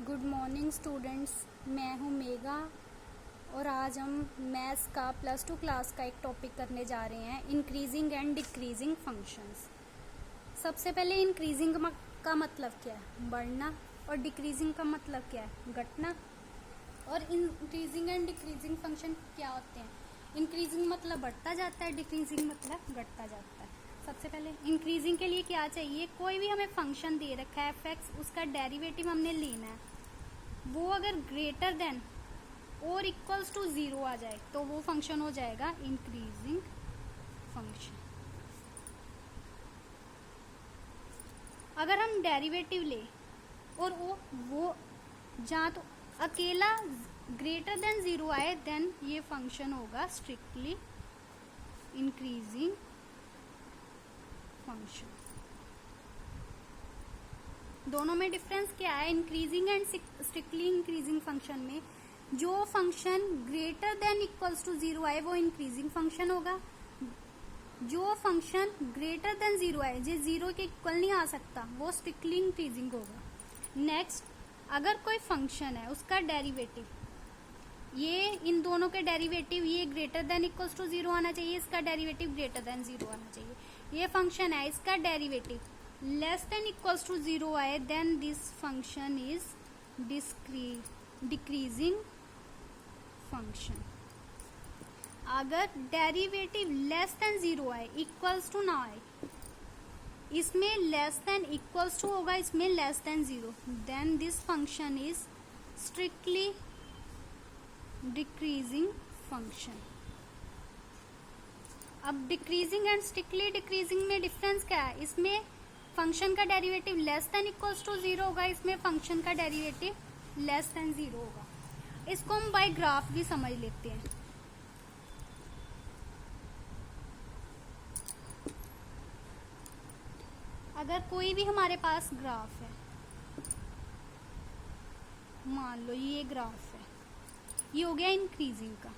Good morning students, मैं हूं mega और आज हम मैथ्स का +2 क्लास का एक टॉपिक करने जा रहे हैं, इंक्रीजिंग एंड डिक्रीजिंग फंक्शंस। सबसे पहले इंक्रीजिंग का मतलब क्या है? बढ़ना। और डिक्रीजिंग का मतलब क्या है? घटना। और इंक्रीजिंग एंड डिक्रीजिंग फंक्शन क्या होते हैं? इंक्रीजिंग मतलब बढ़ता जाता है, डिक्रीजिंग मतलब घटता जाता है। सबसे पहले इंक्रीजिंग के लिए क्या चाहिए? कोई भी हमें फंक्शन दे रखा है f(x), उसका डेरिवेटिव हमने लेना है। वो अगर ग्रेटर देन और इक्वल्स टू 0 आ जाए तो वो फंक्शन हो जाएगा इंक्रीजिंग फंक्शन। अगर हम डेरिवेटिव ले और वो जहाँ तो अकेला ग्रेटर देन 0 आए देन ये फंक्शन होगा स्ट्रिक्टली इंक्रीजिंग फंक्शन। दोनों में डिफरेंस क्या है? Increasing and strictly increasing function में जो function greater than equals to 0 आए वो इंक्रीजिंग फंक्शन होगा। जो फंक्शन ग्रेटर देन 0 आए, जो 0 के इक्वल नहीं आ सकता, वो स्ट्रिक्टली इंक्रीजिंग होगा। नेक्स्ट, अगर कोई फंक्शन है उसका डेरिवेटिव, ये इन दोनों के डेरिवेटिव, ये ग्रेटर देन इक्वल्स टू 0 आना चाहिए, इसका डेरिवेटिव ग्रेटर देन 0 आना चाहिए। ये फंक्शन है, इसका derivative less than equals to 0 आए then this function is decreasing function. अगर डेरिवेटिव लेस देन 0 आए, इक्वल्स टू ना आए, इसमें लेस देन इक्वल्स टू होगा, इसमें less than 0, then this function is strictly decreasing function. अब डिक्रीजिंग एंड स्ट्रिक्टली डिक्रीजिंग में डिफरेंस क्या है? इसमें फंक्शन का derivative less than equals to 0 होगा, इसमें फंक्शन का डेरिवेटिव लेस देन 0 होगा। इसको हम बाय ग्राफ भी समझ लेते हैं। अगर कोई भी हमारे पास ग्राफ है, मान लो ये ग्राफ है, ये हो गया इंक्रीजिंग का।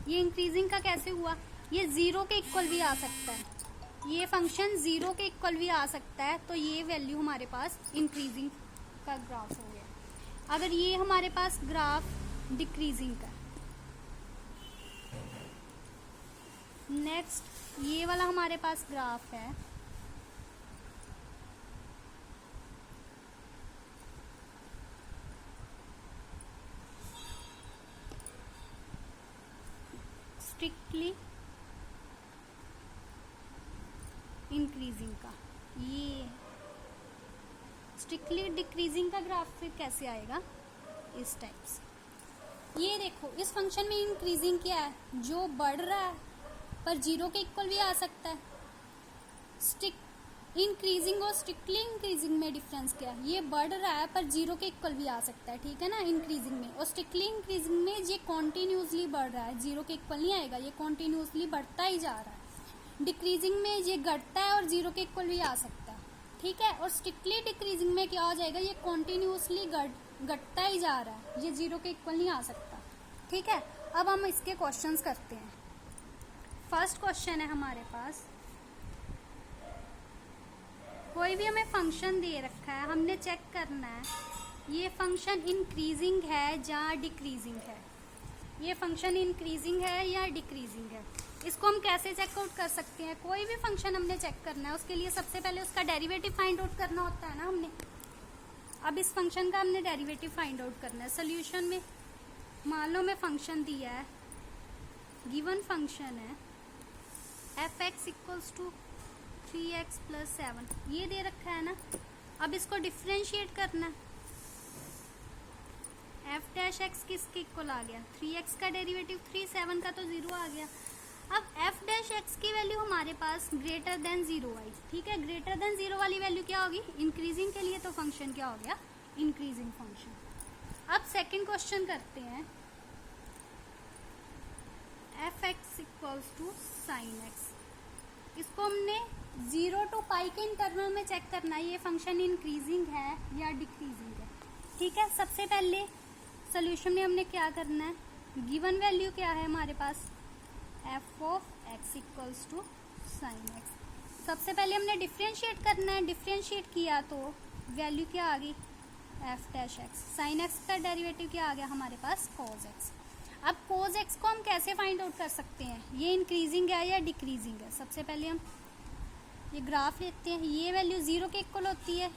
ये इंक्रीजिंग का कैसे हुआ? ये 0 के इक्वल भी आ सकता है, ये फंक्शन 0 के इक्वल भी आ सकता है, तो ये वैल्यू हमारे पास इंक्रीजिंग का ग्राफ हो गया। अगर ये हमारे पास ग्राफ डिक्रीजिंग का, नेक्स्ट ये वाला हमारे पास ग्राफ है स्ट्रिक्टली इंक्रीजिंग का। ये स्ट्रिक्टली डिक्रीजिंग का ग्राफ फिर कैसे आएगा? इस टाइप से। ये देखो, इस फंक्शन में इंक्रीजिंग क्या है? जो बढ़ रहा है पर 0 के इक्वल भी आ सकता है। इंक्रीजिंग और स्ट्रिक्टली इंक्रीजिंग में डिफरेंस क्या है? ये बढ़ रहा है पर 0 के इक्वल भी आ सकता है, ठीक है ना, इंक्रीजिंग में। और स्ट्रिक्टली इंक्रीजिंग में ये कॉन्टिन्यूसली बढ़ रहा है, 0 के इक्वल नहीं आएगा, ये कॉन्टिन्यूसली बढ़ता ही जा रहा है। डिक्रीजिंग में ये घटता है और 0 के इक्वल भी आ सकता है, ठीक है। और स्ट्रिक्टली डिक्रीजिंग में क्या हो जाएगा? ये कॉन्टिन्यूसली घटता ही जा रहा है, ये 0 के इक्वल नहीं आ सकता, ठीक है। अब हम इसके क्वेश्चंस करते हैं। फर्स्ट क्वेश्चन है हमारे पास, कोई भी हमें फंक्शन दे रखा है, हमने चेक करना है ये फंक्शन इंक्रीजिंग है या डिक्रीजिंग है। ये फंक्शन इंक्रीजिंग है या डिक्रीजिंग है, इसको हम कैसे चेकआउट कर सकते हैं? कोई भी फंक्शन हमने चेक करना है, उसके लिए सबसे पहले उसका डेरिवेटिव फाइंड आउट करना होता है ना हमने। अब इस फंक्शन का हमने डेरिवेटिव फाइंड आउट करना है। सोल्यूशन में मान लो मैं फंक्शन दिया है, गिवन फंक्शन है f(x) इक्वल्स टू 3x + 7, ये दे रखा है ना। अब इसको डिफ्रेंशिएट करना है। f'(x) किसके इक्वल आ गया? 3x का डेरिवेटिव 3, 7 का तो 0 आ गया। अब f'(x) की वैल्यू हमारे पास ग्रेटर देन 0 आई, ठीक है। ग्रेटर देन 0 वाली वैल्यू क्या होगी? इंक्रीजिंग के लिए तो फंक्शन क्या हो गया? Increasing function. अब सेकंड क्वेश्चन करते हैं, f(x) equals to sin x। इसको हमने 0 to π के इंटरवल में चेक करना है, ये फंक्शन इंक्रीजिंग है या डिक्रीजिंग है, ठीक है। सबसे पहले सोल्यूशन में हमने क्या करना है? गिवन वैल्यू क्या है हमारे पास? f(x) equals to sin x। सबसे पहले हमने डिफ्रेंशिएट करना है, डिफ्रेंशिएट किया तो वैल्यू क्या आ गई, F dash x. Sine x का डेरिवेटिव क्या आ गया हमारे पास, कॉज एक्स। अब कॉज एक्स को हम कैसे फाइंड आउट कर सकते हैं, ये इंक्रीजिंग है या डिक्रीजिंग है। सबसे पहले हम ये ग्राफ लेते हैं, ये वैल्यू 0 के इक्वल होती है,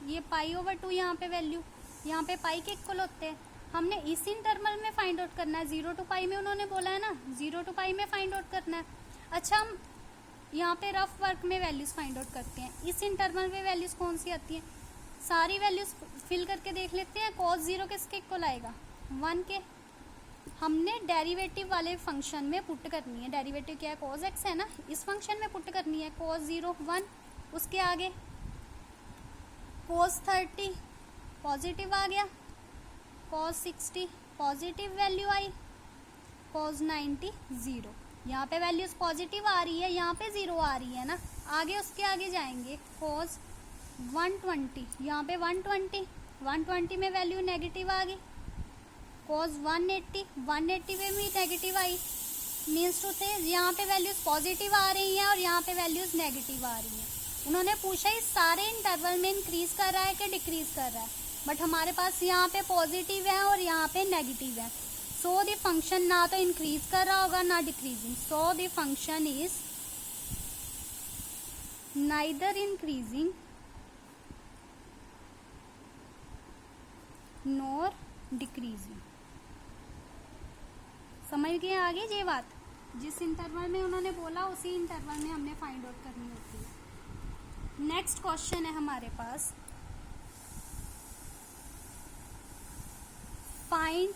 ये π/2 यहाँ पे वैल्यू, यहाँ पे पाई के इक्वल होते हैं। हमने इस इंटरवल में फाइंड आउट करना है, 0 to π में उन्होंने बोला है ना, 0 to π में फाइंड आउट करना है। अच्छा, हम यहाँ पे रफ वर्क में वैल्यूज फाइंड आउट करते हैं। इस इंटरवल में वैल्यूज कौन सी आती हैं, सारी वैल्यूज फिल करके देख लेते हैं। cos 0 किसके इक्वल आएगा, 1 के। हमने डेरिवेटिव वाले फंक्शन में पुट करनी है, डेरिवेटिव क्या है, cos x है ना, इस फंक्शन में पुट करनी है। cos 0 1, उसके आगे cos 30 पॉजिटिव आ गया, cos 60 पॉजिटिव वैल्यू आई, cos 90 0। यहाँ पे वैल्यूज पॉजिटिव आ रही है, यहाँ पे 0 आ रही है ना। आगे उसके आगे जाएंगे, cos 120, यहाँ पे 120 में वैल्यू नेगेटिव आ गई। cos 180 में भी नेगेटिव आई। मीन्स टू से यहाँ पे वैल्यूज पॉजिटिव आ रही हैं और यहाँ पे वैल्यूज नेगेटिव आ रही हैं। उन्होंने पूछा इस सारे इंटरवल में इंक्रीज कर रहा है कि डिक्रीज कर रहा है, बट हमारे पास यहाँ पे पॉजिटिव है और यहाँ पे नेगेटिव है। सो द फंक्शन ना तो इंक्रीज कर रहा होगा ना decreasing. So the function is neither increasing nor decreasing. समझ गए आगे ये बात, जिस इंटरवल में उन्होंने बोला उसी इंटरवल में हमने फाइंड आउट करनी होती है। नेक्स्ट क्वेश्चन है हमारे पास, find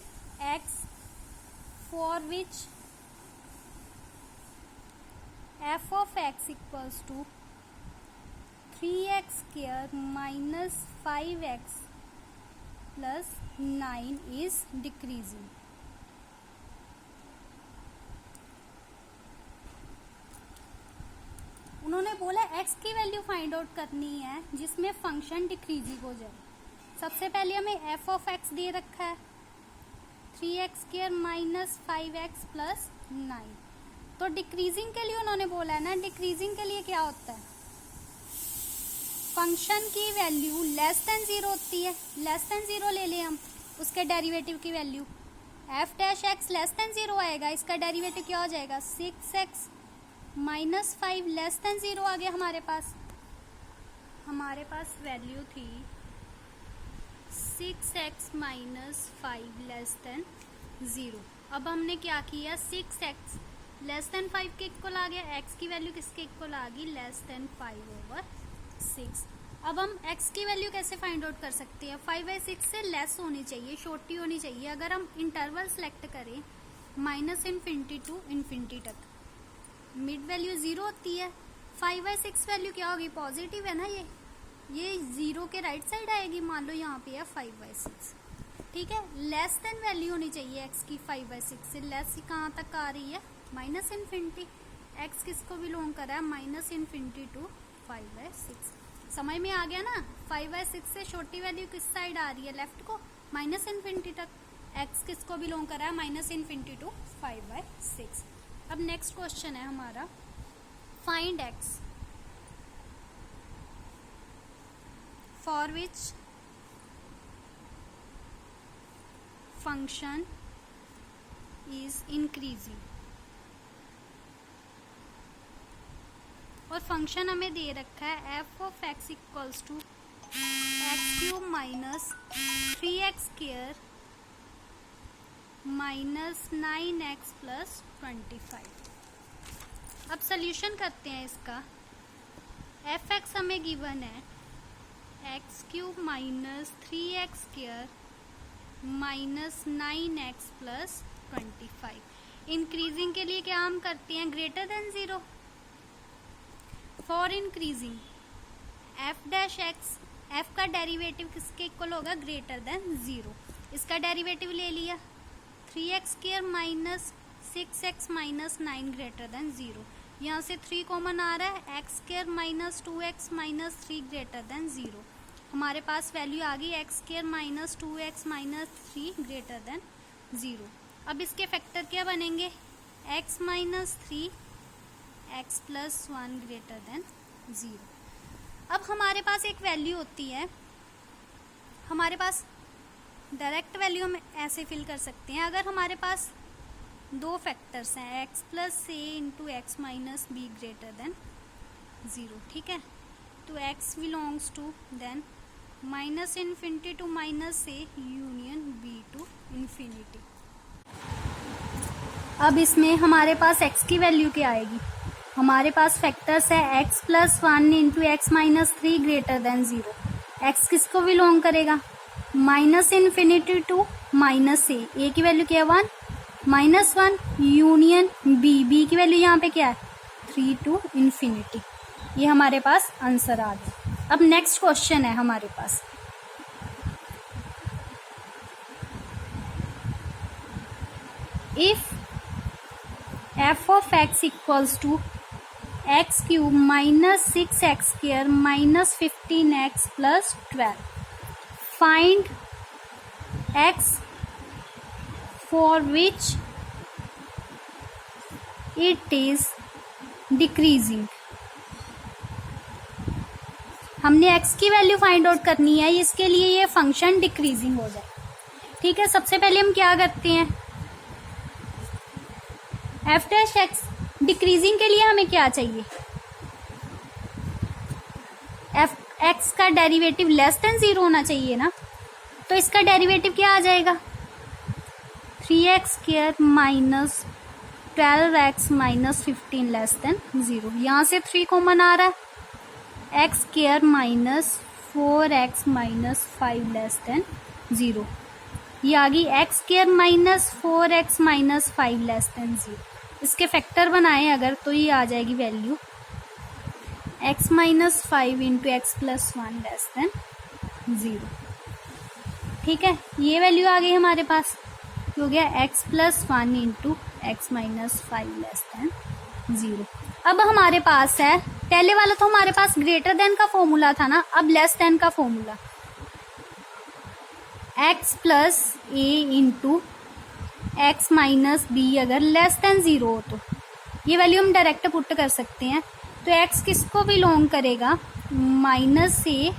X for which F of X equals to 3x square minus 5x plus 9 is decreasing. उन्होंने बोला x की वैल्यू फाइंड आउट करनी है जिसमें फंक्शन डिक्रीजिंग हो जाए। सबसे पहले हमें f ऑफ x दे रखा है 3x square minus 5x plus 9। तो डिक्रीजिंग के लिए उन्होंने बोला है ना, डिक्रीजिंग के लिए क्या होता है, फंक्शन की वैल्यू लेस देन 0 होती है। लेस देन 0 ले लें हम, उसके डेरिवेटिव की value f dash x less than 0 आएगा, इसका डेरिवेटिव क्या हो जाएगा 6x माइनस 5 लेस देन 0 आ गया। हमारे पास वैल्यू थी 6x माइनस 5 लेस देन 0। अब हमने क्या किया, 6x लेस देन 5 के इक्वल आ गया, x की वैल्यू किसके इक्वल आ गई, लेस देन 5/6। अब हम x की वैल्यू कैसे फाइंड आउट कर सकते हैं, 5/6 से लेस होनी चाहिए, छोटी होनी चाहिए। अगर हम इंटरवल सेलेक्ट करें -∞ टू इन्फिनिटी तक, मिड वैल्यू 0 होती है। 5/6 वैल्यू क्या होगी, पॉजिटिव है ना, ये 0 के राइट साइड आएगी। मान लो यहाँ पे है 5/6, ठीक है। लेस देन वैल्यू होनी चाहिए x की 5/6 से, लेस कहाँ तक आ रही है -∞। x किसको बिलोंग कर रहा है, -∞ टू 5/6। समझ में आ गया ना, 5/6 से छोटी वैल्यू किस साइड आ रही है, लेफ्ट को, -∞ तक। x किसको बिलोंग कर रहा है, -∞ टू 5/6। अब नेक्स्ट क्वेश्चन है हमारा, find x for which function is increasing. और फंक्शन हमें दे रखा है f of x equals to x³ minus 3x square minus 9x plus 25। अब सोल्यूशन करते हैं इसका। f(x) हमें गिवन है x³ minus 3x square minus 9x plus 25। Increasing के लिए क्या हम करते हैं, greater than 0। For increasing f dash x, f का डेरिवेटिव किसके इक्वल होगा, ग्रेटर देन 0। इसका डेरिवेटिव ले लिया, 3x square minus 6x minus 9 greater than 0। यहाँ से 3 कॉमन आ रहा है, x square minus 2x minus 3 greater than 0। हमारे पास वैल्यू आ गई x square minus 2x minus 3 greater than 0। अब इसके फैक्टर क्या बनेंगे, x minus 3 x plus 1 greater than 0। अब हमारे पास एक वैल्यू होती है हमारे पास डायरेक्ट वैल्यू हम ऐसे फिल कर सकते हैं, अगर हमारे पास दो फैक्टर्स हैं x plus A into X minus B greater than 0, ठीक है, तो x belongs to then minus infinity to minus A union b to infinity. अब इसमें हमारे पास x की वैल्यू क्या आएगी, हमारे पास फैक्टर्स है x plus 1 into X minus 3 greater than 0। x किसको बिलोंग करेगा, माइनस इन्फिनिटी टू माइनस ए की वैल्यू क्या है 1, माइनस 1 यूनियन b की वैल्यू यहाँ पे क्या है 3 टू इन्फिनिटी। ये हमारे पास आंसर आ गया। अब नेक्स्ट क्वेश्चन है हमारे पास, if f of x equals to x cube minus 6x square minus 15x plus 12, find x for which it is decreasing। हमने x की वैल्यू फाइंड आउट करनी है, इसके लिए ये फंक्शन डिक्रीजिंग हो जाए, ठीक है। सबसे पहले हम क्या करते हैं, एफ डैश एक्स डिक्रीजिंग के लिए हमें क्या चाहिए, एफ एक्स का डेरिवेटिव लेस देन 0 होना चाहिए ना, तो इसका डेरिवेटिव क्या आ जाएगा 3x square minus 12x minus 15 less than 0। यहाँ से 3 कॉमन आ रहा है, x square minus 4x minus 5 less than 0। ये आ गई x square minus 4x minus 5 less than 0। इसके फैक्टर बनाए अगर तो ये आ जाएगी value x minus 5 into x plus 1 less than 0, ठीक है। ये वैल्यू आ गई हमारे पास, हो गया x plus 1 into X minus 5 less than 0। अब हमारे पास है, पहले वाला तो हमारे पास ग्रेटर देन का फॉर्मूला था ना, अब लेस देन का formula, x plus A into X minus B अगर लेस देन 0 हो तो ये वैल्यू हम डायरेक्ट पुट कर सकते हैं। तो x किसको बिलोंग करेगा, माइनस ए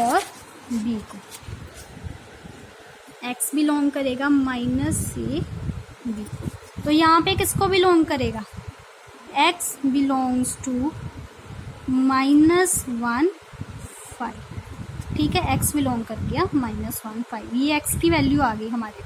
और b को, x बिलोंग करेगा माइनस ए बी को, तो यहाँ पे किसको बिलोंग करेगा, x बिलोंग्स टू -1 5, ठीक है, x बिलोंग कर गया -1 5। ये x की वैल्यू आ गई हमारे